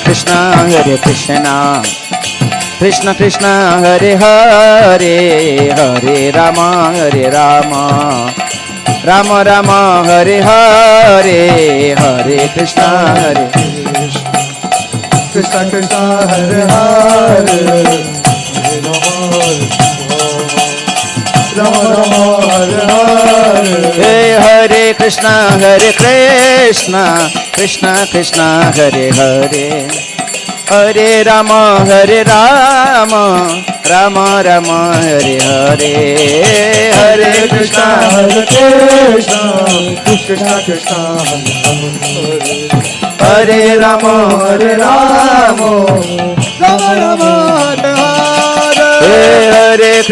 Krishna Krishna Krishna Hare Hare Hare Rama Rama Rama Hare Hare Hare Krishna Krishna Krishna Hare Hare Rama Rama Hare Hare Hey Hare Krishna Krishna Krishna Hare Hare Hare Rama Rama Rama Hare Hare Hare Krishna Krishna Krishna Krishna Hare Rama Rama Rama Rama Hare Hare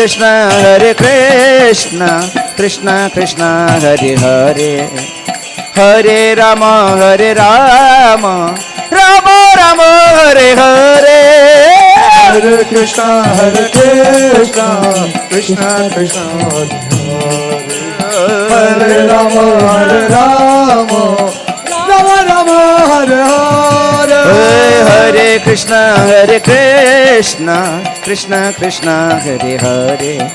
Hare Krishna Krishna Krishna Hare Hare Hare Rama Rama Rama Rama Hare Hare Hare Krishna Krishna Krishna Hare Rama Rama Rama Rama Hare Hare Hare Krishna Krishna Krishna Hare Hare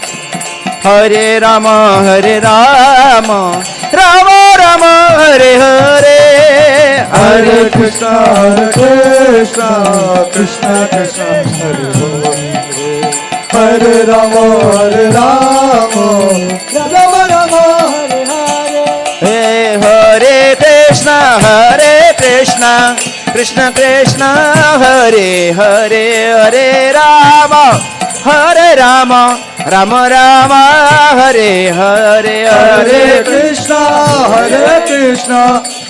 Hare Rama Rama Rama Rama Hare Hare Hare Krishna Krishna Krishna Hare Hare Rama Rama Rama Rama Hare Hare Hare Krishna Krishna Krishna Hare Hare Hare Rama Rama Rama Hare Hare Hare Krishna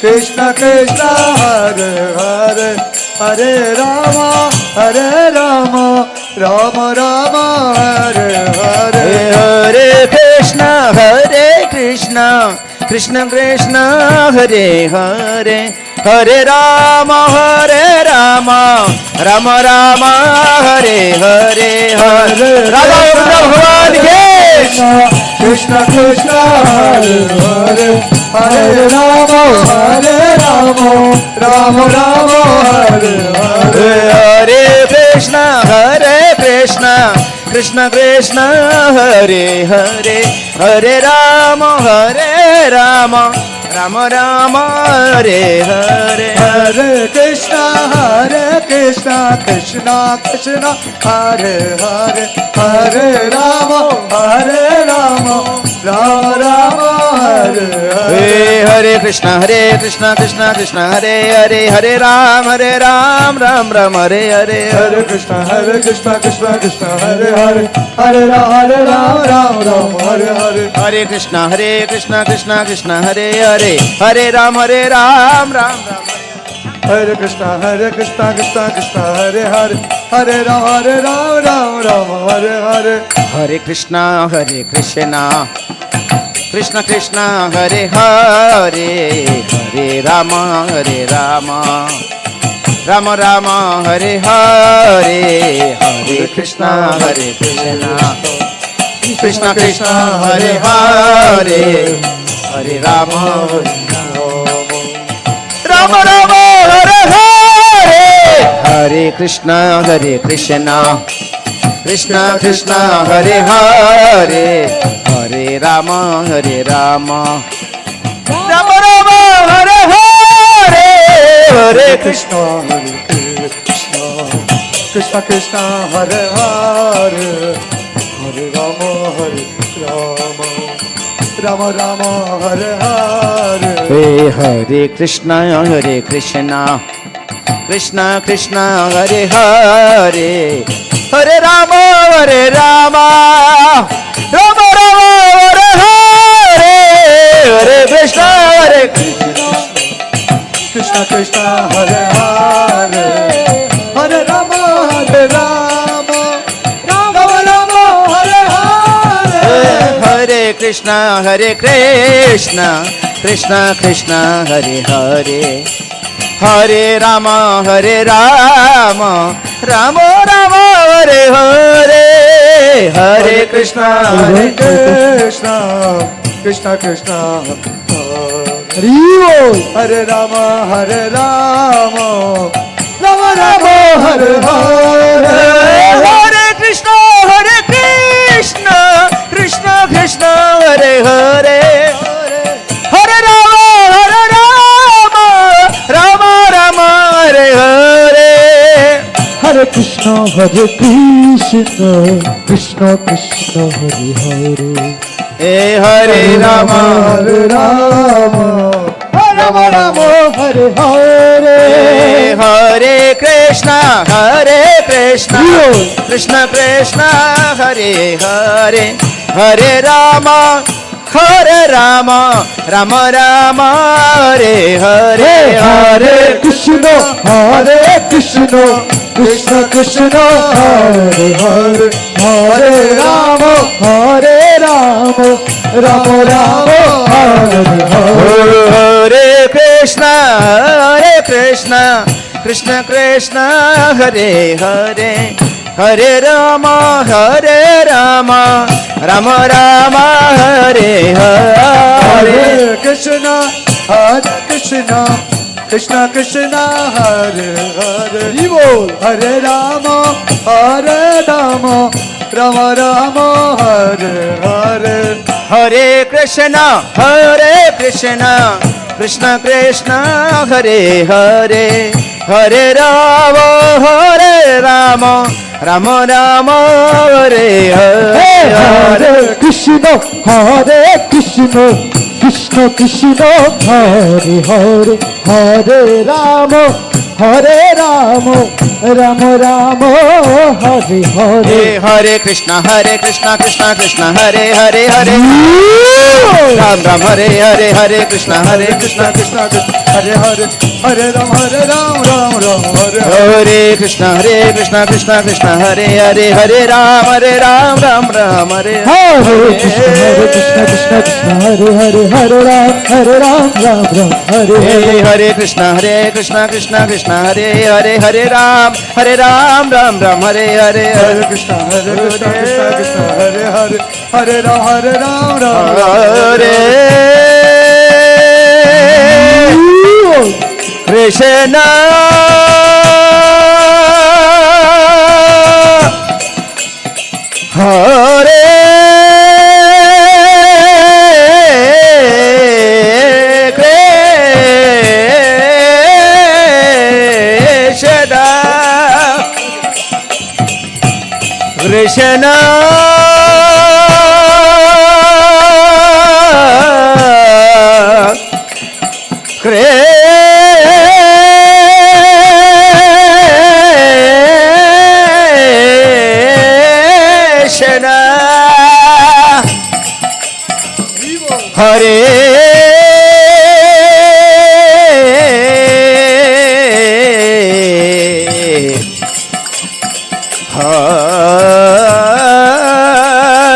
Krishna Krishna Hare Hare Hare Rama Rama Rama Hare Hare Hare Krishna Krishna Krishna Hare Hare Hare Rama Rama Rama Hare Hare Hare Radha Bhagwan ki Krishna Krishna Hare Hare Hare Rama Rama Rama Hare Hare Hare Krishna Krishna Krishna Hare Hare Hare Rama Rama Rama Hare Hare Hare Krishna Krishna Krishna Hare Hare Hare Rama Rama Rama Hare Hare Hare Krishna Krishna Krishna Hare Hare Hare Ram Ram Hare Hare Hare Krishna Krishna Krishna Hare Hare Hare Ram Hare Hare Hare Krishna Krishna Hare Hare Hare Ram Ram Hare Krishna Krishna Krishna Hare Hare Hare Ram Hare Hare Hare Krishna Krishna Hare Hare Hare Rama Rama Hare Hare Hare Krishna Krishna Hare Hare Hare Rama Rama Hare Hare Hare Krishna Krishna Hare Hare Hare Rama Rama Rama Hare Hare Hare Krishna Krishna Krishna Hare Hare Hare Rama Rama Rama Hare Hare Hare Krishna Krishna Hare Hare Hare Rama Rama Rama Hare Hare Hare Krishna Krishna Krishna Hare Hare Hare Rama Rama Rama Rama Hare Hare Hare Krishna Krishna Hare Hare Hare Rama Rama Rama Hare Hare Hare Krishna Krishna Krishna Hare Rama Rama Rama Hare Hare. Hare Krishna Krishna Krishna Hare Hare Hare Rama Rama Rama Hare Hare Hare Krishna Krishna Krishna Hare Hare. Hare Rama Hare Rama Rama Rama Hare Hare. Hare Krishna Krishna Krishna Hare Hare Hare Rama Rama Rama Hare Hare Hare Krishna Krishna Krishna Hare Hare. Hare Rama Rama Rama Hare Hare. Hare Krishna Krishna Krishna Hare Hare Hare Rama Rama Rama Hare Hare Hare Krishna Krishna Krishna Hare Hare. Hare Rama Rama Rama Hare Hare. Hare Krishna Krishna Krishna Hare Hare Hare Rama Rama Rama Hare Hare Hare Krishna Krishna Krishna Hare Hare. Hare Rama Rama Rama Hare Hare. Hare Krishna Krishna Krishna Hare Hare Hare Ram Ram Hare Hare Hare Krishna Krishna Krishna Hare Hare. Hare Ram Ram Ram Hare Hare. Hare Krishna Krishna Krishna Hare Hare Hare Ram Ram Hare Hare Krishna Krishna Krishna Hare Hare. Hare Ram Ram Hare Hare. Hare Krishna Krishna Krishna Hare Hare Hare Ram Ram Hare Hare Hare Krishna Krishna Krishna Hare Hare. Hare Ram Ram Hare Krishna Hare Krishna Krishna Hare Hare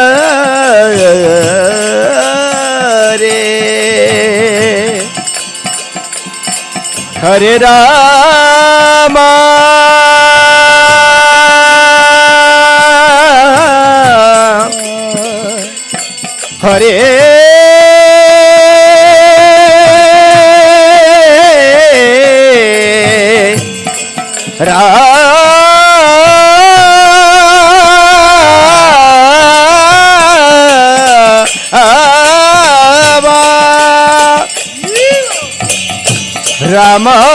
Rama Hare Rama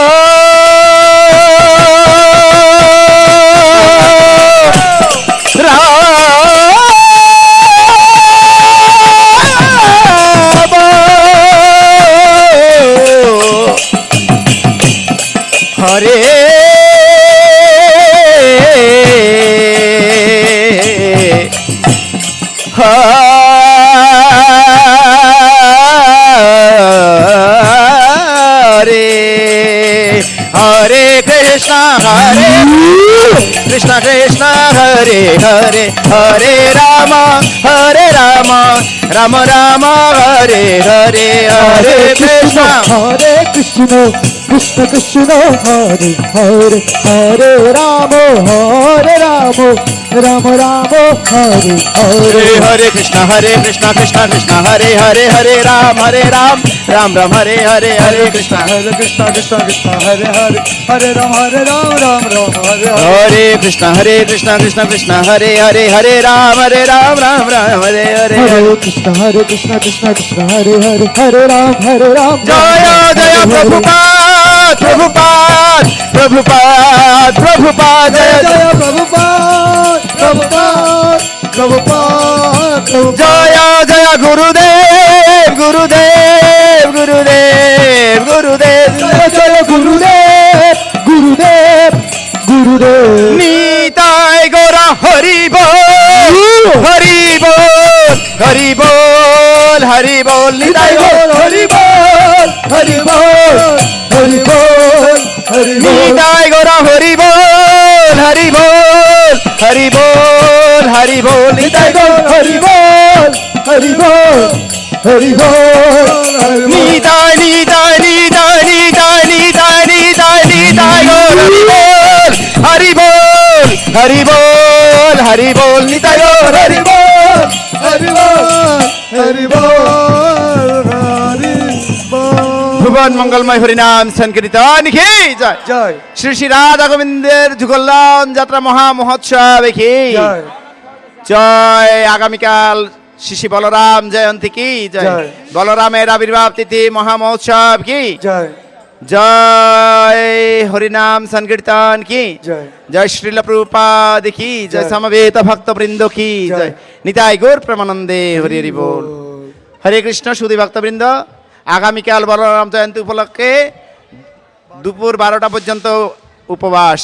Hare Krishna Krishna Krishna Hare Hare Hare Rama Rama Rama Hare Hare Hare Krishna Krishna Krishna Hare Hare Hare Rama Rama Rama Hare Hare Hare Krishna Krishna Krishna Hare Hare Hare Ram Ram Hare Hare Hare Krishna Krishna Krishna Hare Hare Hare Ram Ram Hare हरे कृष्ण कृष्ण कृष्ण हरे हरे हरे राम राम राम हरे हरे हरे कृष्ण कृष्ण कृष्ण हरे हरे हरे राम जय जय प्रभुपाद प्रभुपाद प्रभुपाद प्रभुपाद जय जय जय प्रभुपाद प्रभुपाद प्रभुपाद जय जय गुरुदेव गुरुदेव गुरुदेव गुरुदेव जय जय गुरुदेव गुरुदेव गुरुदेव निताय गौरा हरि बोल हरि बोल हरि बोल हरि बोल निताय गौर हरि बोल हरि बोल हरि बोल हरि बोल निताय गौरा हरि बोल हरि बोल हरि बोल हरि बोल निताय गौर हरि बोल हरि बोल हरि बोल निताय निताय निताय निताय निताय निताय निताय गौर हरि बोल हरि बोल हरि बोल निताय गौर हरि बोल हरि बोल हरि बोल हरि बोल भुवन मंगलमय हरिनाम संकीर्तन की जय जय श्री श्री राधा गोविंदेर যুগললান যাত্রা মহা মহোৎসব কি जय জয় আগামীকাল শিশি বলরাম জয়ন্তী কি জয় জয়। বলরামের আবির্ভাব তিথি মহা মহোৎসব কি जय জয় হরিনাম সংকীর্তন কি जय জয় শ্রীল প্রভুপাদ কি জয় জয়। সমবেত ভক্তবৃন্দ কি জয়। জয় নিতাই গৌর প্রেমানন্দে হরি হরি বল হরে কৃষ্ণ সুধী ভক্তবৃন্দ আগামীকাল বলরাম জয়ন্তী উপলক্ষে দুপুর 12টা পর্যন্ত উপবাস।